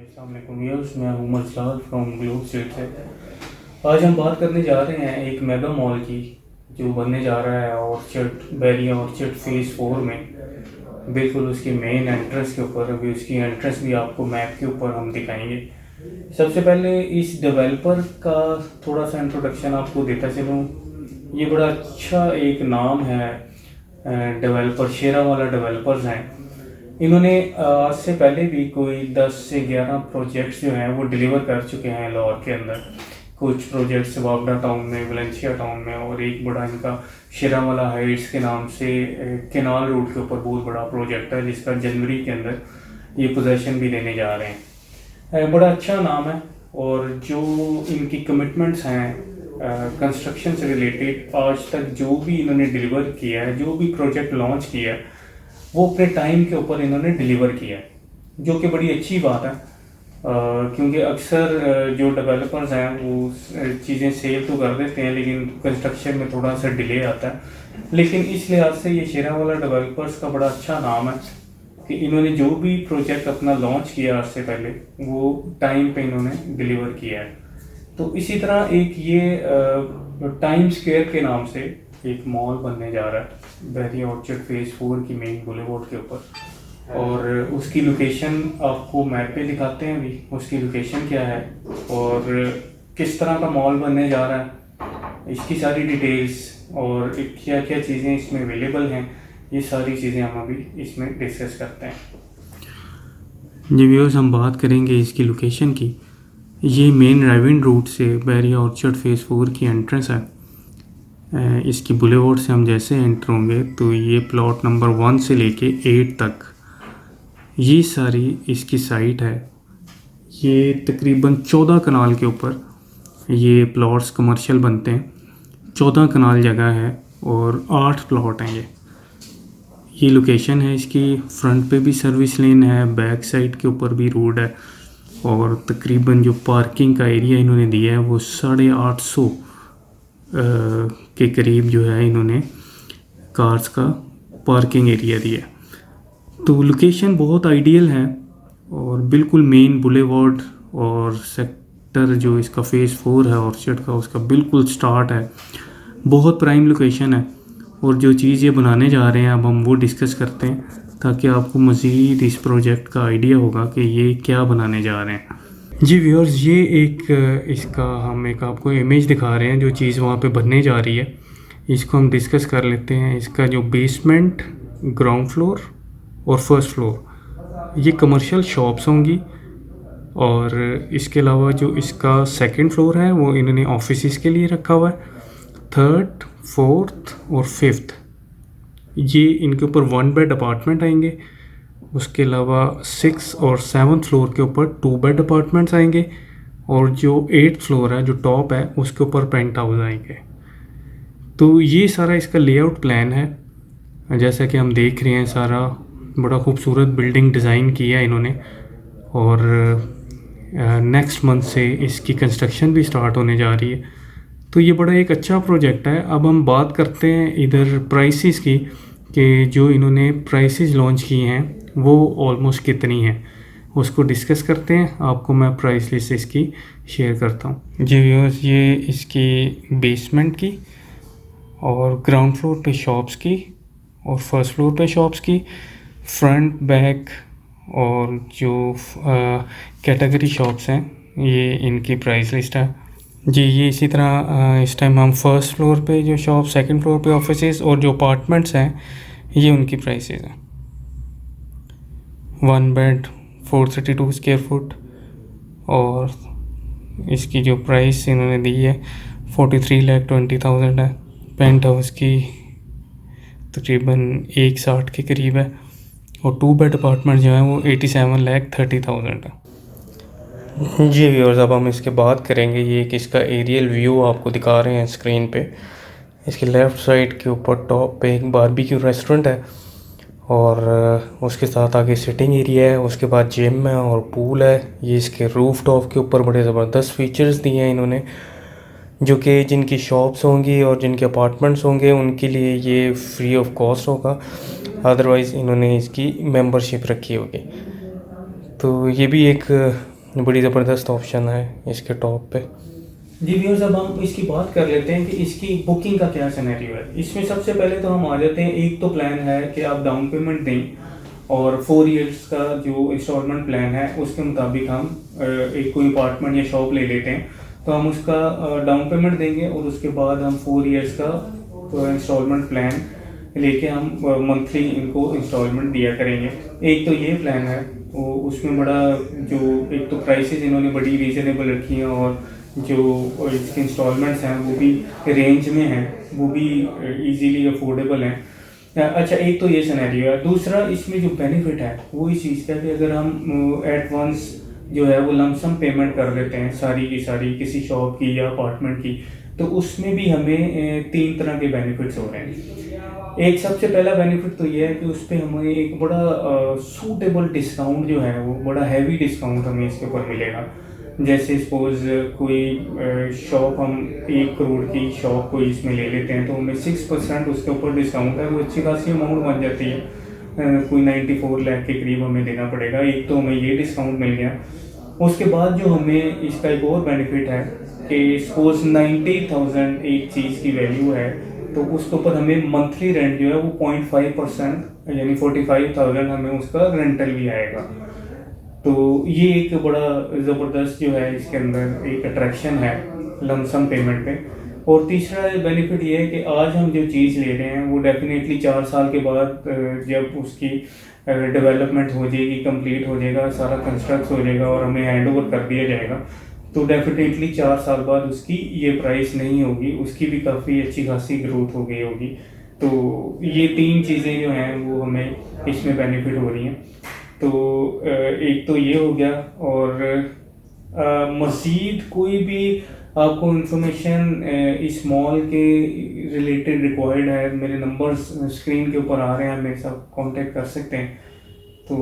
अस्सलाम वालेकुम व्यूअर्स, मैं Umar Salal from Globe Street से। आज हम बात करने जा रहे हैं एक मेगा मॉल की जो बनने जा रहा है ऑर्चर्ड बैरिया ऑर्चर्ड फेज़ 4 में, बिल्कुल उसकी मेन एंट्रेंस के ऊपर। अभी उसकी एंट्रेंस भी आपको मैप के ऊपर हम दिखाएंगे। सबसे पहले इस डेवलपर का थोड़ा सा इंट्रोडक्शन आपको देता चलूँ। ये बड़ा अच्छा एक नाम है डेवलपर, शेरा वाला डेवलपर्स हैं। इन्होंने आज से पहले भी कोई 10 से 11 प्रोजेक्ट्स जो हैं वो डिलीवर कर चुके हैं लाहौर के अंदर। कुछ प्रोजेक्ट्स वावडा टाउन में, वलेंशिया टाउन में, और एक बड़ा इनका शेरावाला हाइट्स के नाम से केनाल रोड के ऊपर बहुत बड़ा प्रोजेक्ट है जिसका जनवरी के अंदर ये पोजेसन भी देने जा रहे हैं। बड़ा अच्छा नाम है और जो इनकी कमिटमेंट्स हैं कंस्ट्रक्शन से रिलेटेड, आज तक जो भी इन्होंने डिलीवर किया है, जो भी प्रोजेक्ट लॉन्च किया है, वो अपने टाइम के ऊपर इन्होंने डिलीवर किया है, जो कि बड़ी अच्छी बात है। क्योंकि अक्सर जो डेवलपर्स हैं वो चीज़ें सेल तो कर देते हैं लेकिन कंस्ट्रक्शन में थोड़ा सा डिले आता है। लेकिन इस लिहाज से ये शेरा वाला डेवलपर्स का बड़ा अच्छा नाम है कि इन्होंने जो भी प्रोजेक्ट अपना लॉन्च किया आज से पहले वो टाइम पे इन्होंने डिलीवर किया है। तो इसी तरह एक ये टाइम स्क्वायर के नाम से एक मॉल बनने जा रहा है बैरिया ऑर्चर्ड फेज़ 4 की मेन बुलेवार्ड के ऊपर, और उसकी लोकेशन आपको मैप पे दिखाते हैं। अभी उसकी लोकेशन क्या है और किस तरह का मॉल बनने जा रहा है, इसकी सारी डिटेल्स और क्या क्या चीज़ें इसमें अवेलेबल हैं, ये सारी चीज़ें हम अभी इसमें डिस्कस करते हैं। जी व्यूअर्स, हम बात करेंगे इसकी लोकेशन की। ये मेन ड्राइविंग रूट से बैरिया ऑर्चर्ड फेज़ 4 की एंट्रेंस है। इसकी बुलेवार्ड से हम जैसे एंटर होंगे तो ये प्लॉट नंबर 1 से लेके 8 तक ये सारी इसकी साइट है। ये तकरीबन 14 कनाल के ऊपर ये प्लॉट्स कमर्शियल बनते हैं। 14 कनाल जगह है और 8 प्लॉट हैं। ये लोकेशन है इसकी। फ्रंट पे भी सर्विस लेन है, बैक साइड के ऊपर भी रोड है, और तकरीबन जो पार्किंग का एरिया इन्होंने दिया है वो 850 के करीब जो है इन्होंने कार्स का पार्किंग एरिया दिया। तो लोकेशन बहुत आइडियल है और बिल्कुल मेन बुलेवार्ड और सेक्टर जो इसका फेज़ 4 है ऑर्चर्ड का, उसका बिल्कुल स्टार्ट है। बहुत प्राइम लोकेशन है और जो चीज़ ये बनाने जा रहे हैं अब हम वो डिस्कस करते हैं ताकि आपको मज़ीद इस प्रोजेक्ट का आइडिया होगा कि ये क्या बनाने जा रहे हैं। जी व्यूअर्स, ये एक इसका हम एक आपको इमेज दिखा रहे हैं जो चीज़ वहाँ पे बनने जा रही है। इसको हम डिस्कस कर लेते हैं। इसका जो बेसमेंट, ग्राउंड फ्लोर और फर्स्ट फ्लोर ये कमर्शियल शॉप्स होंगी, और इसके अलावा जो इसका सेकंड फ्लोर है वो इन्होंने ऑफिसेस के लिए रखा हुआ है। थर्ड, फोर्थ और फिफ्थ ये इनके ऊपर 1 बेड अपार्टमेंट आएंगे। उसके अलावा 6 और 7 फ्लोर के ऊपर 2 बेड अपार्टमेंट्स आएंगे, और जो 8th फ्लोर है जो टॉप है उसके ऊपर पेंट हाउस आएंगे। तो ये सारा इसका लेआउट प्लान है। जैसा कि हम देख रहे हैं, सारा बड़ा खूबसूरत बिल्डिंग डिज़ाइन किया है इन्होंने, और नेक्स्ट मंथ से इसकी कंस्ट्रक्शन भी स्टार्ट होने जा रही है। तो ये बड़ा एक अच्छा प्रोजेक्ट है। अब हम बात करते हैं इधर प्राइसेस की कि जो इन्होंने प्राइसेस लॉन्च किए हैं वो ऑलमोस्ट कितनी हैं, उसको डिस्कस करते हैं। आपको मैं प्राइस लिस्ट इसकी शेयर करता हूँ। जी व्यूअर्स, ये इसकी बेसमेंट की और ग्राउंड फ्लोर पे शॉप्स की और फर्स्ट फ्लोर पे शॉप्स की, फ्रंट, बैक और जो कैटेगरी शॉप्स हैं ये इनकी प्राइस लिस्ट है। जी, ये इसी तरह इस टाइम हम फर्स्ट फ्लोर पे जो शॉप, सेकंड फ्लोर पे ऑफिसेस और जो अपार्टमेंट्स हैं ये उनकी प्राइसेस हैं। 1 बेड 432 स्क्वायर फुट, और इसकी जो प्राइस इन्होंने दी है 43,20,000 है। पेंट हाउस की तकरीबन 160 के करीब है, और 2 बेड अपार्टमेंट जो है वो 87,30,000 है। जी व्यूअर्स, अब हम इसके बात करेंगे। ये एक इसका एरियल व्यू आपको दिखा रहे हैं स्क्रीन पे। इसके लेफ़्ट साइड के ऊपर टॉप पे एक बारबेक्यू रेस्टोरेंट है, और उसके साथ आगे सिटिंग एरिया है, उसके बाद जिम है और पूल है। ये इसके रूफ टॉप के ऊपर बड़े ज़बरदस्त फीचर्स दिए हैं इन्होंने, जो कि जिनकी शॉप्स होंगी और जिनके अपार्टमेंट्स होंगे उनके लिए ये फ्री ऑफ कॉस्ट होगा, अदरवाइज़ इन्होंने इसकी मेंबरशिप रखी होगी। तो ये भी एक बड़ी ज़बरदस्त ऑप्शन है इसके टॉप पे। जी व्यूअर्स, अब हम इसकी बात कर लेते हैं कि इसकी बुकिंग का क्या सिनेरियो है। इसमें सबसे पहले तो हम आ जाते हैं, एक तो प्लान है कि आप डाउन पेमेंट दें और 4 इयर्स का जो इंस्टॉलमेंट प्लान है उसके मुताबिक हम एक कोई अपार्टमेंट या शॉप ले लेते हैं, तो हम उसका डाउन पेमेंट देंगे और उसके बाद हम 4 इयर्स का इंस्टॉलमेंट प्लान लेके हम मंथली इनको इंस्टॉलमेंट दिया करेंगे। एक तो ये प्लान है, वो उसमें बड़ा जो एक तो प्राइसेस इन्होंने बड़ी रीज़नेबल रखी हैं और जो इसके इंस्टॉलमेंट्स हैं वो भी रेंज में हैं, वो भी इजीली अफोर्डेबल हैं। अच्छा, एक तो ये सिनेरियो है। दूसरा इसमें जो बेनिफिट है वो इस चीज़ का कि अगर हम एडवांस जो है वो लमसम पेमेंट कर देते हैं सारी की सारी किसी शॉप की या अपार्टमेंट की, तो उसमें भी हमें 3 तरह के बेनिफिट्स हो रहे हैं। एक सबसे पहला बेनिफिट तो ये है कि उस पर हमें एक बड़ा सूटेबल डिस्काउंट जो है वो बड़ा हैवी डिस्काउंट हमें इसके ऊपर मिलेगा। जैसे सपोज कोई शॉप हम 1 करोड़ की शॉप कोई इसमें ले लेते हैं तो हमें 6% उसके ऊपर डिस्काउंट है, वो अच्छी खासी अमाउंट बन जाती है। कोई 94 लाख के करीब हमें देना पड़ेगा। एक तो हमें ये डिस्काउंट मिल गया। उसके बाद जो हमें इसका एक और बेनिफिट है कि सपोज 90,000 एक चीज़ की वैल्यू है तो उसके ऊपर हमें मंथली रेंट जो है वो 0.5% यानी 45,000 हमें उसका रेंटल भी आएगा। तो ये एक बड़ा ज़बरदस्त जो है इसके अंदर एक अट्रैक्शन है लमसम पेमेंट पे। और तीसरा बेनिफिट ये है कि आज हम जो चीज़ ले रहे हैं वो डेफिनेटली 4 साल के बाद जब उसकी डेवलपमेंट हो जाएगी, कंप्लीट हो जाएगा, सारा कंस्ट्रक्ट हो जाएगा और हमें हैंड ओवर कर दिया जाएगा, तो डेफिनेटली 4 साल बाद उसकी ये प्राइस नहीं होगी, उसकी भी काफ़ी अच्छी खासी ग्रोथ हो गई होगी। तो ये 3 चीज़ें जो हैं वो हमें इसमें बेनिफिट हो रही हैं। तो एक तो ये हो गया। और मज़ीद कोई भी आपको इंफॉर्मेशन इस मॉल के रिलेटेड रिक्वायर्ड है, मेरे नंबर्स स्क्रीन के ऊपर आ रहे हैं, मेरे साथ कांटेक्ट कर सकते हैं। तो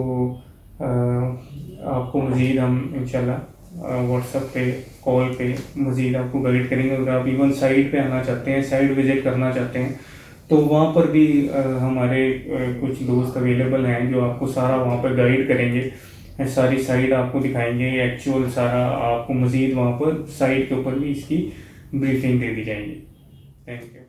आपको मज़ीद हम इंशाल्लाह व्हाट्सएप पे कॉल पे मज़ीद आपको गाइड करेंगे। अगर आप इवन साइट पे आना चाहते हैं, साइट विज़िट करना चाहते हैं, तो वहाँ पर भी हमारे कुछ दोस्त अवेलेबल हैं जो आपको सारा वहाँ पर गाइड करेंगे, सारी साइट आपको दिखाएंगे, एक्चुअल सारा आपको मज़ीद वहाँ पर साइट के ऊपर भी इसकी ब्रीफिंग दे दी जाएगी। Thank you.